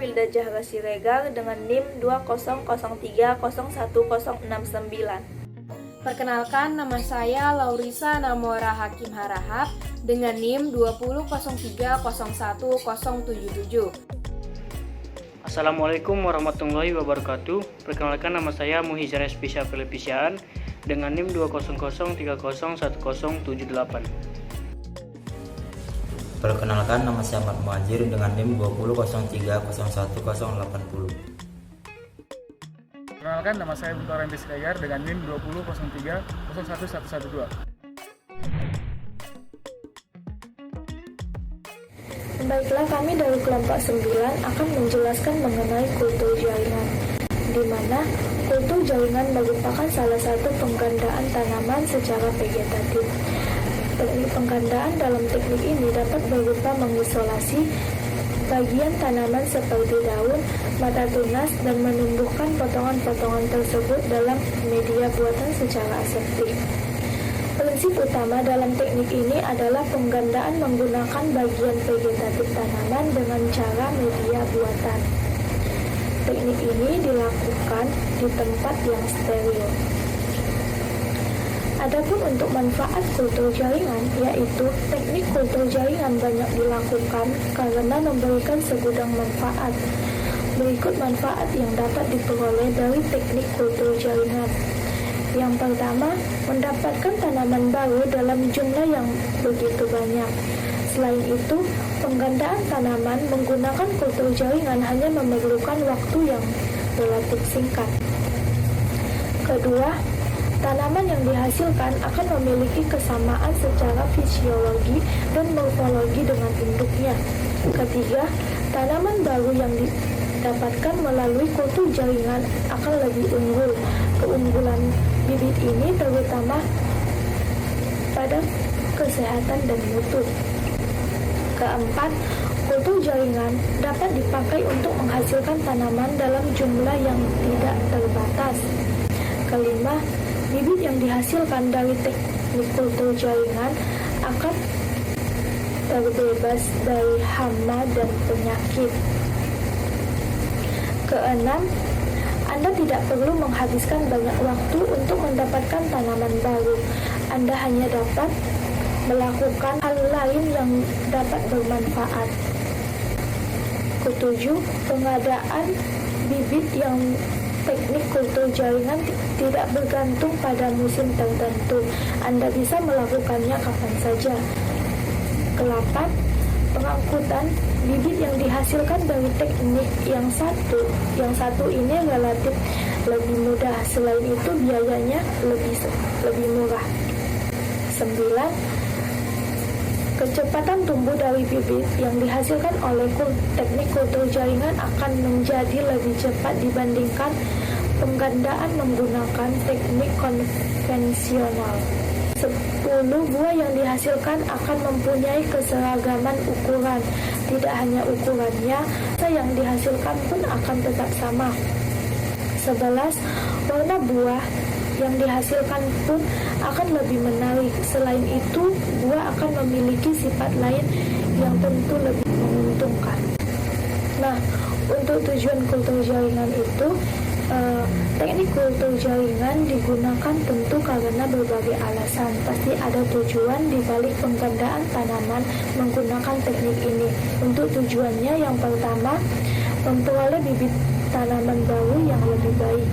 Wilda Zahra Siregar dengan NIM 20030101069. Perkenalkan, nama saya Laurisa Namora Hakim Harahap dengan NIM 20030101077. Assalamualaikum warahmatullahi wabarakatuh. Perkenalkan, nama saya Muhizar Spesial Pelevisiaan dengan NIM 20030101078. Perkenalkan, nama saya Ahmad Muhajir dengan NIM 20030101080. Perkenalkan, nama saya Bento Rembis Siregar dengan NIM 20030111112. Baiklah, kami dari kelompok 9 akan menjelaskan mengenai kultur jaringan, di mana kultur jaringan merupakan salah satu penggandaan tanaman secara vegetatif. Teknik penggandaan dalam teknik ini dapat berupa mengisolasi bagian tanaman seperti daun, mata tunas, dan menumbuhkan potongan-potongan tersebut dalam media buatan secara aseptik. Prinsip utama dalam teknik ini adalah penggandaan menggunakan bagian vegetatif tanaman dengan cara media buatan. Teknik ini dilakukan di tempat yang steril. Adapun untuk manfaat kultur jaringan, yaitu teknik kultur jaringan banyak dilakukan karena memberikan segudang manfaat. Berikut manfaat yang dapat diperoleh dari teknik kultur jaringan. Yang pertama, mendapatkan tanaman baru dalam jumlah yang begitu banyak. Selain itu, penggandaan tanaman menggunakan kultur jaringan hanya memerlukan waktu yang relatif singkat. Kedua, tanaman yang dihasilkan akan memiliki kesamaan secara fisiologi dan morfologi dengan induknya. Ketiga, tanaman baru yang didapatkan melalui kultur jaringan akan lebih unggul. Keunggulan bibit ini terutama pada kesehatan dan mutu. Keempat, kultur jaringan dapat dipakai untuk menghasilkan tanaman dalam jumlah yang tidak terbatas. Kelima, bibit yang dihasilkan dari teknik kultur jaringan akan terbebas dari hama dan penyakit. Keenam, Anda tidak perlu menghabiskan banyak waktu untuk mendapatkan tanaman baru. Anda hanya dapat melakukan hal lain yang dapat bermanfaat. Ketujuh, pengadaan bibit yang teknik kultur jaringan tidak bergantung pada musim tertentu. Anda bisa melakukannya kapan saja. Kedelapan, pengangkutan bibit yang dihasilkan dari teknik yang satu ini relatif lebih mudah. Selain itu, biayanya lebih murah. 9. Kecepatan tumbuh dari bibit yang dihasilkan oleh teknik kultur jaringan akan menjadi lebih cepat dibandingkan penggandaan menggunakan teknik konvensional. 10 buah yang dihasilkan akan mempunyai keseragaman ukuran. Tidak hanya ukurannya, rasa yang dihasilkan pun akan tetap sama. 11. Warna buah yang dihasilkan pun akan lebih menarik. Selain itu, buah akan memiliki sifat lain yang tentu lebih menguntungkan. Nah, untuk tujuan kultur jaringan itu, teknik kultur jaringan digunakan tentu karena berbagai alasan. Pasti ada tujuan di balik penggandaan tanaman menggunakan teknik ini. Untuk tujuannya, yang pertama, memperoleh bibit tanaman baru yang lebih baik.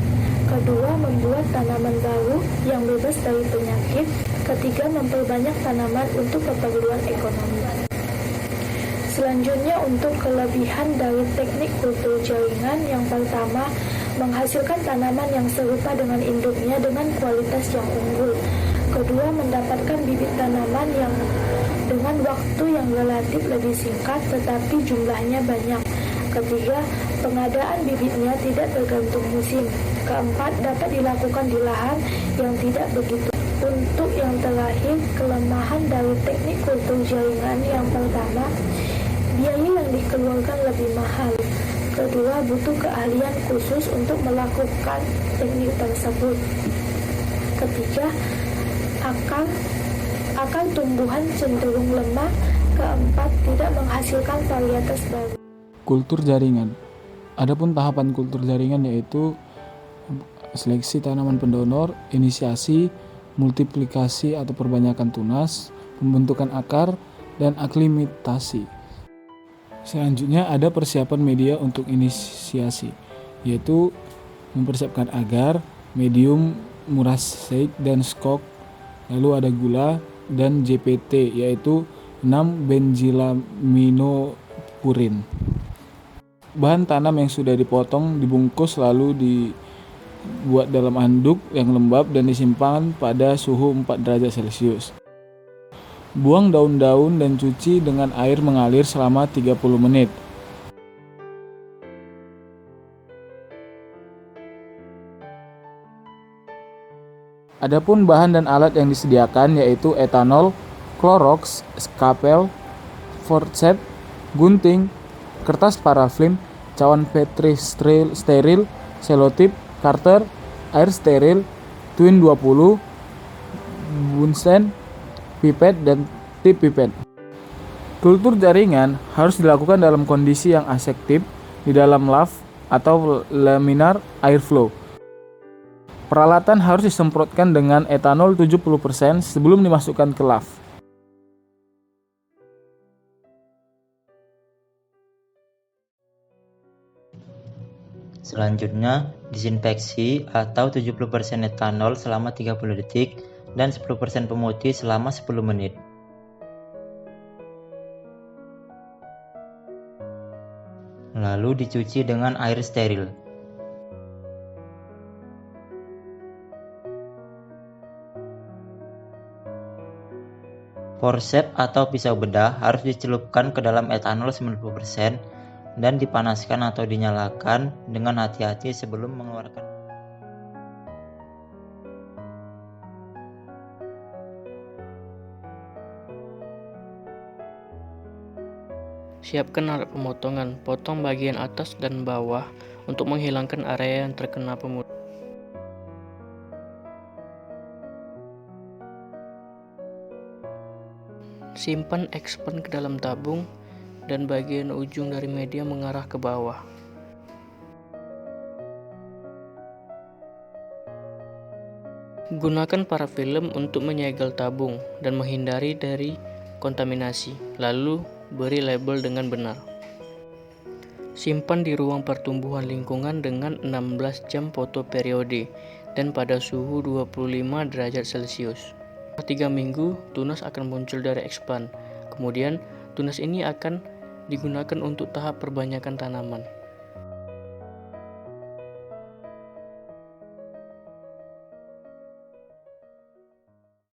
Kedua, membuat tanaman baru yang bebas dari penyakit. Ketiga, memperbanyak tanaman untuk keperluan ekonomi. Selanjutnya, untuk kelebihan dari teknik kultur jaringan, yang pertama, menghasilkan tanaman yang serupa dengan induknya dengan kualitas yang unggul. Kedua, mendapatkan bibit tanaman yang dengan waktu yang relatif lebih singkat tetapi jumlahnya banyak. Ketiga, pengadaan bibitnya tidak tergantung musim. Keempat, dapat dilakukan di lahan yang tidak begitu. Untuk yang terakhir, kelemahan dari teknik kultur jaringan, yang pertama, biaya yang dikeluarkan lebih mahal. Kedua, butuh keahlian khusus untuk melakukan teknik tersebut. Ketiga, akar tumbuhan cenderung lemah. Keempat, tidak menghasilkan varietas baru. Kultur jaringan Adapun tahapan kultur jaringan yaitu seleksi tanaman pendonor, inisiasi, multiplikasi atau perbanyakan tunas, pembentukan akar, dan aklimatasi. Selanjutnya ada persiapan media untuk inisiasi, yaitu mempersiapkan agar, medium, muraceik, dan skok. Lalu ada gula dan JPT, yaitu 6-benzilaminopurin. Bahan tanam yang sudah dipotong dibungkus lalu dibuat dalam handuk yang lembab dan disimpan pada suhu 4 derajat Celcius. Buang daun-daun dan cuci dengan air mengalir selama 30 menit. Adapun bahan dan alat yang disediakan yaitu etanol, Clorox, skapel, forceps, gunting, kertas parafin, cawan petri steril, selotip, karter, air steril, twin 20, bunsen, pipet, dan tip pipet. Kultur jaringan harus dilakukan dalam kondisi yang aseptik di dalam lav atau laminar airflow. Peralatan harus disemprotkan dengan etanol 70% sebelum dimasukkan ke lav. Selanjutnya, disinfeksi atau 70% etanol selama 30 detik dan 10% pemutih selama 10 menit. Lalu dicuci dengan air steril. Forceps atau pisau bedah harus dicelupkan ke dalam etanol 90% dan dipanaskan atau dinyalakan dengan hati-hati sebelum mengeluarkan. Siapkan alat pemotongan, potong bagian atas dan bawah untuk menghilangkan area yang terkena pemutih. Simpan expand ke dalam tabung dan bagian ujung dari media mengarah ke bawah. Gunakan parafilm untuk menyegel tabung dan menghindari dari kontaminasi, lalu beri label dengan benar. Simpan di ruang pertumbuhan lingkungan dengan 16 jam fotoperiode dan pada suhu 25 derajat Celcius. Setelah 3 minggu, tunas akan muncul dari expand. Kemudian, tunas ini akan digunakan untuk tahap perbanyakan tanaman.